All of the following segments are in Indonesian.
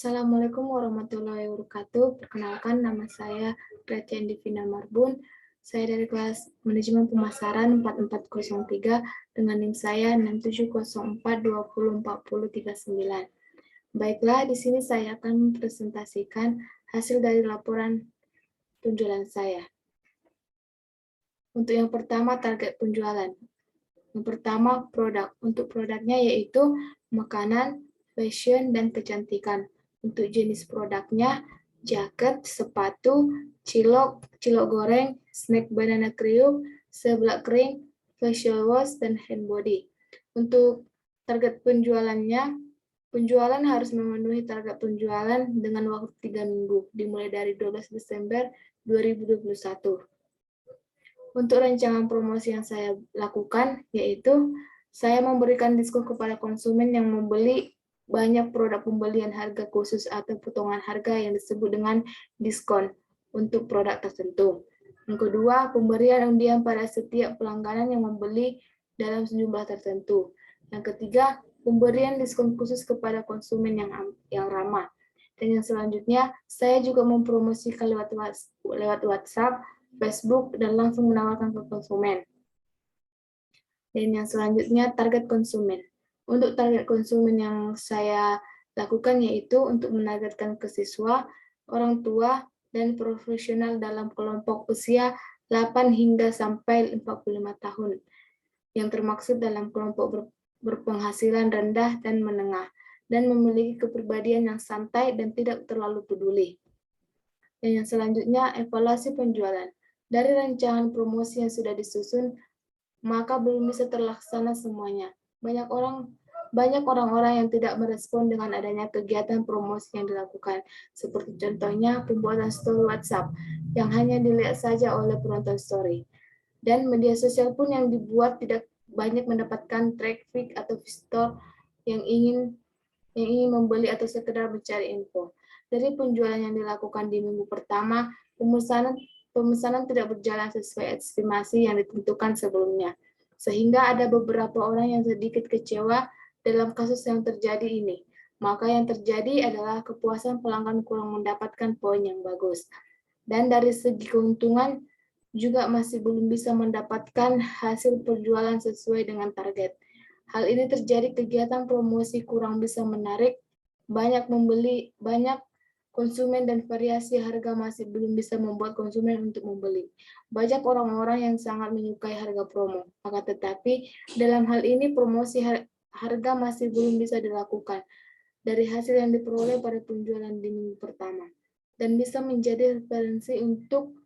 Assalamualaikum warahmatullahi wabarakatuh. Perkenalkan, nama saya Gretchen Divina Marbun. Saya dari kelas Manajemen Pemasaran 4403 dengan NIM saya 6704204039. Baiklah, di sini saya akan mempresentasikan hasil dari laporan penjualan saya. Untuk yang pertama, target penjualan. Yang pertama, produk. Untuk produknya yaitu makanan, fashion, dan kecantikan. Untuk jenis produknya, jaket, sepatu, cilok goreng, snack banana kriuk, seblak kering, facial wash, dan hand body. Untuk target penjualannya, penjualan harus memenuhi target penjualan dengan waktu 3 minggu, dimulai dari 12 Desember 2021. Untuk rancangan promosi yang saya lakukan, yaitu saya memberikan diskon kepada konsumen yang membeli banyak produk pembelian harga khusus atau potongan harga yang disebut dengan diskon untuk produk tertentu. Yang kedua, pemberian undian pada setiap pelangganan yang membeli dalam sejumlah tertentu. Yang ketiga, pemberian diskon khusus kepada konsumen yang ramah. Dan yang selanjutnya, saya juga mempromosikan lewat WhatsApp, Facebook, dan langsung menawarkan ke konsumen. Dan yang selanjutnya, target konsumen. Untuk target konsumen yang saya lakukan yaitu untuk menargetkan ke siswa, orang tua, dan profesional dalam kelompok usia 8 hingga sampai 45 tahun, yang termaksud dalam kelompok berpenghasilan rendah dan menengah, dan memiliki kepribadian yang santai dan tidak terlalu peduli. Dan yang selanjutnya, evaluasi penjualan. Dari rancangan promosi yang sudah disusun, maka belum bisa terlaksana semuanya. Banyak orang-orang yang tidak merespon dengan adanya kegiatan promosi yang dilakukan, seperti contohnya pembuatan story WhatsApp yang hanya dilihat saja oleh penonton story. Dan media sosial pun yang dibuat tidak banyak mendapatkan traffic atau visitor yang ingin membeli atau sekedar mencari info. Dari penjualan yang dilakukan di minggu pertama, pemesanan tidak berjalan sesuai estimasi yang ditentukan sebelumnya, sehingga ada beberapa orang yang sedikit kecewa dalam kasus yang terjadi ini. Maka yang terjadi adalah kepuasan pelanggan kurang mendapatkan poin yang bagus. Dan dari segi keuntungan, juga masih belum bisa mendapatkan hasil penjualan sesuai dengan target. Hal ini terjadi kegiatan promosi kurang bisa menarik, banyak konsumen dan variasi harga masih belum bisa membuat konsumen untuk membeli. Banyak orang-orang yang sangat menyukai harga promo, akan tetapi dalam hal ini promosi harga masih belum bisa dilakukan dari hasil yang diperoleh pada penjualan di minggu pertama, dan bisa menjadi referensi untuk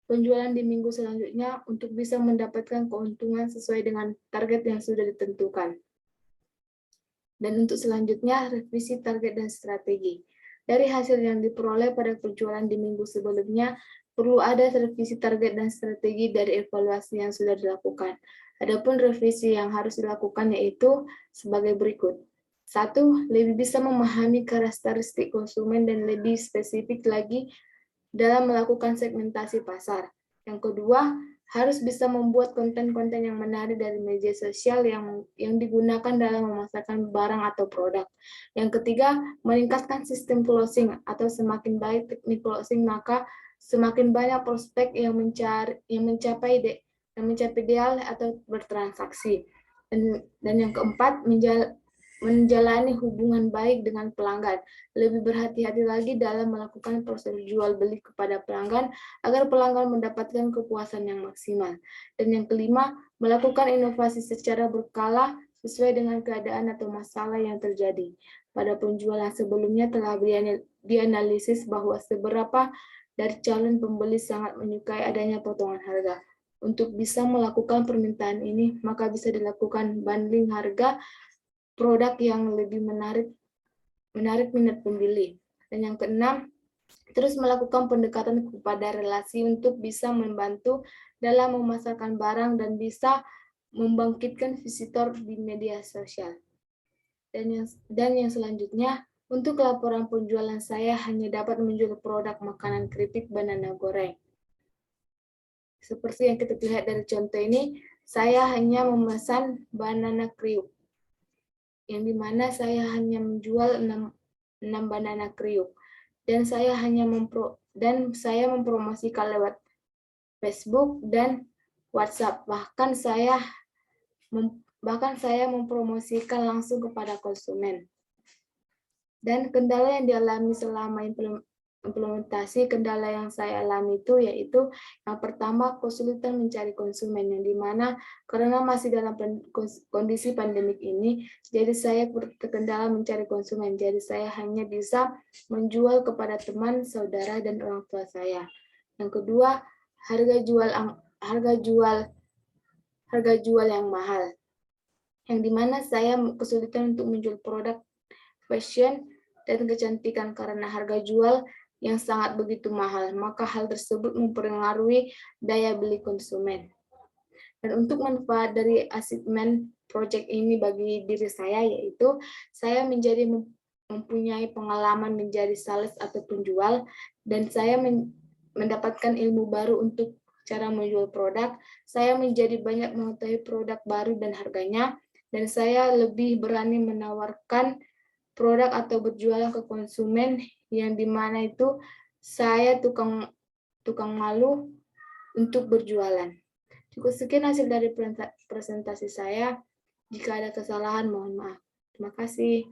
penjualan di minggu selanjutnya untuk bisa mendapatkan keuntungan sesuai dengan target yang sudah ditentukan. Dan untuk selanjutnya, revisi target dan strategi. Dari hasil yang diperoleh pada penjualan di minggu sebelumnya, perlu ada revisi target dan strategi dari evaluasi yang sudah dilakukan. Adapun revisi yang harus dilakukan yaitu sebagai berikut. 1. Lebih bisa memahami karakteristik konsumen dan lebih spesifik lagi dalam melakukan segmentasi pasar. Yang kedua, harus bisa membuat konten-konten yang menarik dari media sosial yang digunakan dalam memasarkan barang atau produk. Yang ketiga, meningkatkan sistem closing atau semakin baik teknik closing, maka semakin banyak prospek yang mencapai ideal atau bertransaksi. Dan yang keempat, menjalani hubungan baik dengan pelanggan, lebih berhati-hati lagi dalam melakukan proses jual beli kepada pelanggan agar pelanggan mendapatkan kepuasan yang maksimal. Dan yang kelima, melakukan inovasi secara berkala sesuai dengan keadaan atau masalah yang terjadi. Pada penjualan sebelumnya telah dianalisis bahwa seberapa dari calon pembeli sangat menyukai adanya potongan harga. Untuk bisa melakukan permintaan ini, maka bisa dilakukan bundling harga produk yang lebih menarik minat pembeli. Dan yang keenam, terus melakukan pendekatan kepada relasi untuk bisa membantu dalam memasarkan barang dan bisa membangkitkan visitor di media sosial. Dan yang selanjutnya, untuk laporan penjualan saya hanya dapat menjual produk makanan keripik banana goreng. Seperti yang kita lihat dari contoh ini, saya hanya memesan banana kriuk, yang dimana saya hanya menjual banana kriuk. Dan saya mempromosikan lewat Facebook dan WhatsApp. Bahkan saya mempromosikan langsung kepada konsumen. Dan kendala yang dialami selama implementasi, kendala yang saya alami itu yaitu yang pertama kesulitan mencari konsumen, yang dimana karena masih dalam kondisi pandemik ini, jadi saya terkendala mencari konsumen. Jadi saya hanya bisa menjual kepada teman, saudara, dan orang tua saya. Yang kedua, harga jual yang mahal, yang dimana saya kesulitan untuk menjual produk fashion dan kecantikan karena harga jual yang sangat begitu mahal, maka hal tersebut mempengaruhi daya beli konsumen. Dan untuk manfaat dari achievement project ini bagi diri saya, yaitu saya mempunyai pengalaman menjadi sales atau penjual, dan saya mendapatkan ilmu baru untuk cara menjual produk. Saya menjadi banyak mengetahui produk baru dan harganya, dan saya lebih berani menawarkan produk atau berjualan ke konsumen, yang dimana itu saya tukang malu untuk berjualan. Cukup sekian hasil dari presentasi saya. Jika ada kesalahan, mohon maaf. Terima kasih.